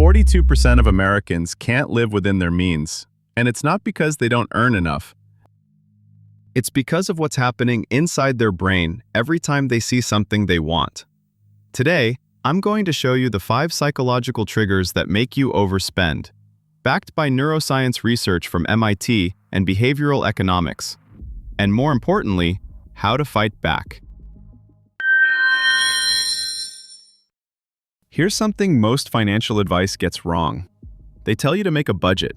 42% of Americans can't live within their means, and it's not because they don't earn enough. It's because of what's happening inside their brain every time they see something they want. Today, I'm going to show you the 5 psychological triggers that make you overspend, backed by neuroscience research from MIT and behavioral economics, and more importantly, how to fight back. Here's something most financial advice gets wrong. They tell you to make a budget,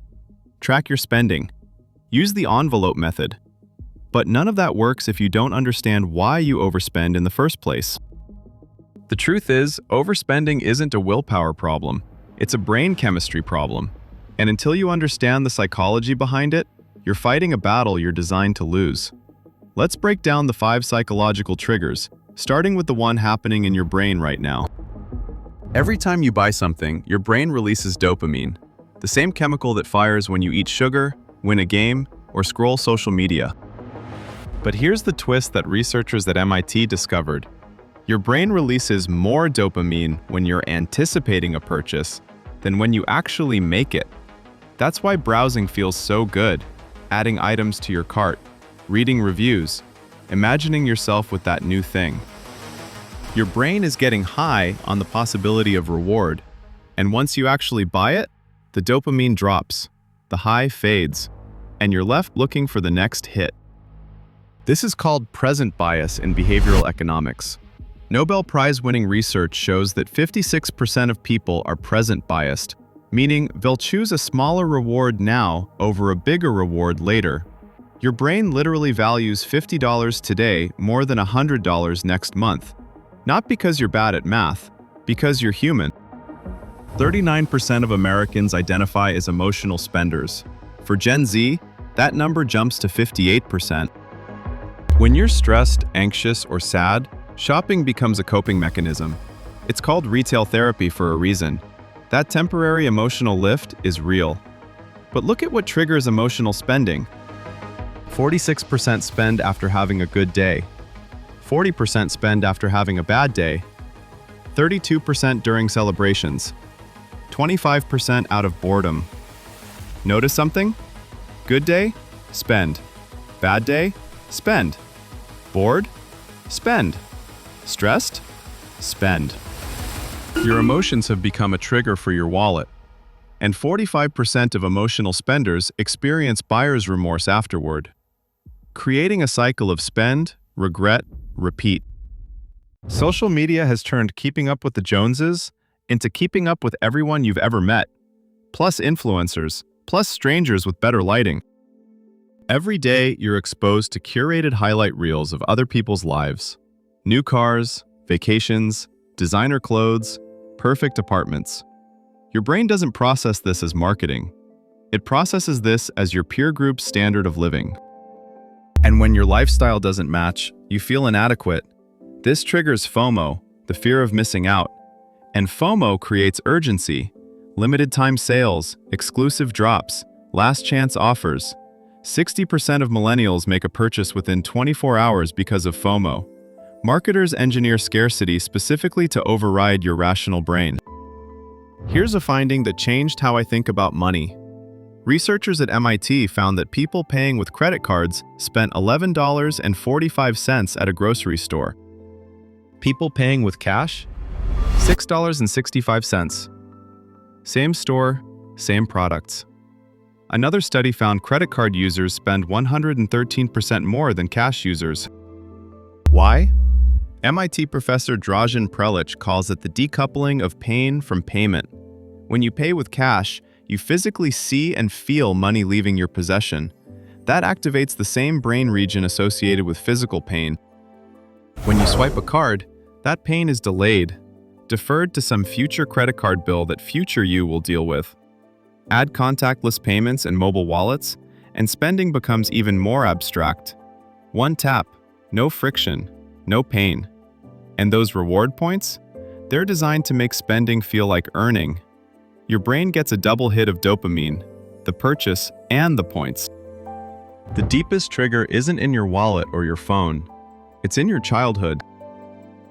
track your spending, use the envelope method. But none of that works if you don't understand why you overspend in the first place. The truth is, overspending isn't a willpower problem. It's a brain chemistry problem. And until you understand the psychology behind it, you're fighting a battle you're designed to lose. Let's break down the 5 psychological triggers, starting with the one happening in your brain right now. Every time you buy something, your brain releases dopamine, the same chemical that fires when you eat sugar, win a game, or scroll social media. But here's the twist that researchers at MIT discovered. Your brain releases more dopamine when you're anticipating a purchase than when you actually make it. That's why browsing feels so good, adding items to your cart, reading reviews, imagining yourself with that new thing. Your brain is getting high on the possibility of reward, and once you actually buy it, the dopamine drops, the high fades, and you're left looking for the next hit. This is called present bias in behavioral economics. Nobel Prize-winning research shows that 56% of people are present biased, meaning they'll choose a smaller reward now over a bigger reward later. Your brain literally values $50 today more than $100 next month. Not because you're bad at math, because you're human. 39% of Americans identify as emotional spenders. For Gen Z, that number jumps to 58%. When you're stressed, anxious, or sad, shopping becomes a coping mechanism. It's called retail therapy for a reason. That temporary emotional lift is real. But look at what triggers emotional spending. 46% spend after having a good day. 40% spend after having a bad day, 32% during celebrations, 25% out of boredom. Notice something? Good day? Spend. Bad day? Spend. Bored? Spend. Stressed? Spend. Your emotions have become a trigger for your wallet, and 45% of emotional spenders experience buyer's remorse afterward, creating a cycle of spend, regret, repeat. Social media has turned keeping up with the Joneses into keeping up with everyone you've ever met, plus influencers, plus strangers with better lighting. Every day, you're exposed to curated highlight reels of other people's lives. New cars, vacations, designer clothes, perfect apartments. Your brain doesn't process this as marketing. It processes this as your peer group's standard of living. And when your lifestyle doesn't match, you feel inadequate. This triggers FOMO, the fear of missing out. And FOMO creates urgency, limited time sales, exclusive drops, last chance offers. 60% of millennials make a purchase within 24 hours because of FOMO. Marketers engineer scarcity specifically to override your rational brain. Here's a finding that changed how I think about money. Researchers at MIT found that people paying with credit cards spent $11.45 at a grocery store. People paying with cash? $6.65. Same store, same products. Another study found credit card users spend 113% more than cash users. Why? MIT professor Dražen Prelic calls it the decoupling of pain from payment. When you pay with cash, you physically see and feel money leaving your possession. That activates the same brain region associated with physical pain. When you swipe a card, that pain is delayed, deferred to some future credit card bill that future you will deal with. Add contactless payments and mobile wallets, and spending becomes even more abstract. One tap, no friction, no pain. And those reward points? They're designed to make spending feel like earning. Your brain gets a double hit of dopamine, the purchase and the points. The deepest trigger isn't in your wallet or your phone. It's in your childhood.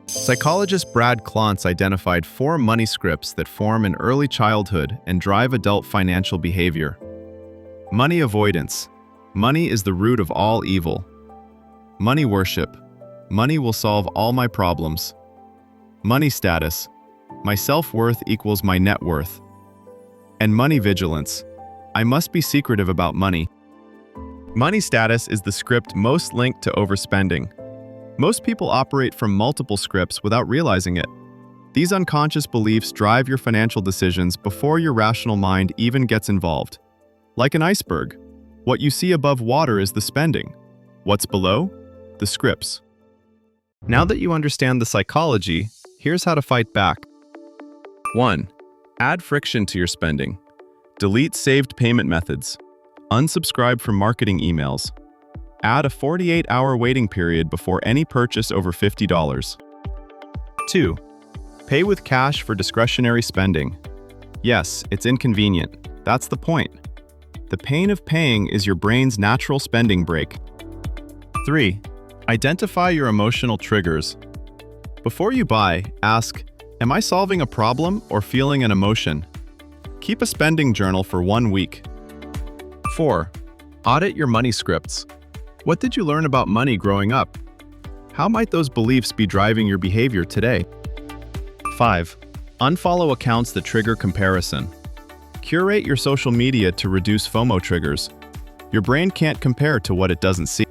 Psychologist Brad Klontz identified 4 money scripts that form in early childhood and drive adult financial behavior. Money avoidance. Money is the root of all evil. Money worship. Money will solve all my problems. Money status. My self-worth equals my net worth. And money vigilance. I must be secretive about money. Money status is the script most linked to overspending. Most people operate from multiple scripts without realizing it. These unconscious beliefs drive your financial decisions before your rational mind even gets involved. Like an iceberg, what you see above water is the spending. What's below? The scripts. Now that you understand the psychology, here's how to fight back. 1. Add friction to your spending. Delete saved payment methods. Unsubscribe from marketing emails. Add a 48-hour waiting period before any purchase over $50. 2. Pay with cash for discretionary spending. Yes, it's inconvenient. That's the point. The pain of paying is your brain's natural spending break. 3. Identify your emotional triggers. Before you buy, ask, am I solving a problem or feeling an emotion? Keep a spending journal for 1 week. 4. Audit your money scripts. What did you learn about money growing up? How might those beliefs be driving your behavior today? 5. Unfollow accounts that trigger comparison. Curate your social media to reduce FOMO triggers. Your brain can't compare to what it doesn't see.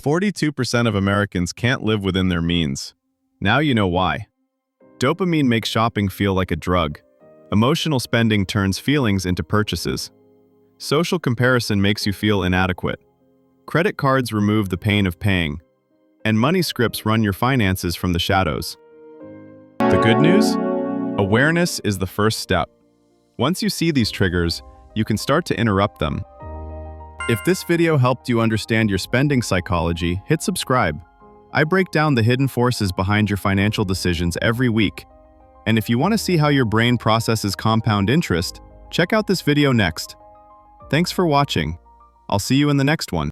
42% of Americans can't live within their means. Now you know why. Dopamine makes shopping feel like a drug. Emotional spending turns feelings into purchases. Social comparison makes you feel inadequate. Credit cards remove the pain of paying. And money scripts run your finances from the shadows. The good news? Awareness is the first step. Once you see these triggers, you can start to interrupt them. If this video helped you understand your spending psychology, hit subscribe. I break down the hidden forces behind your financial decisions every week. And if you want to see how your brain processes compound interest, check out this video next. Thanks for watching. I'll see you in the next one.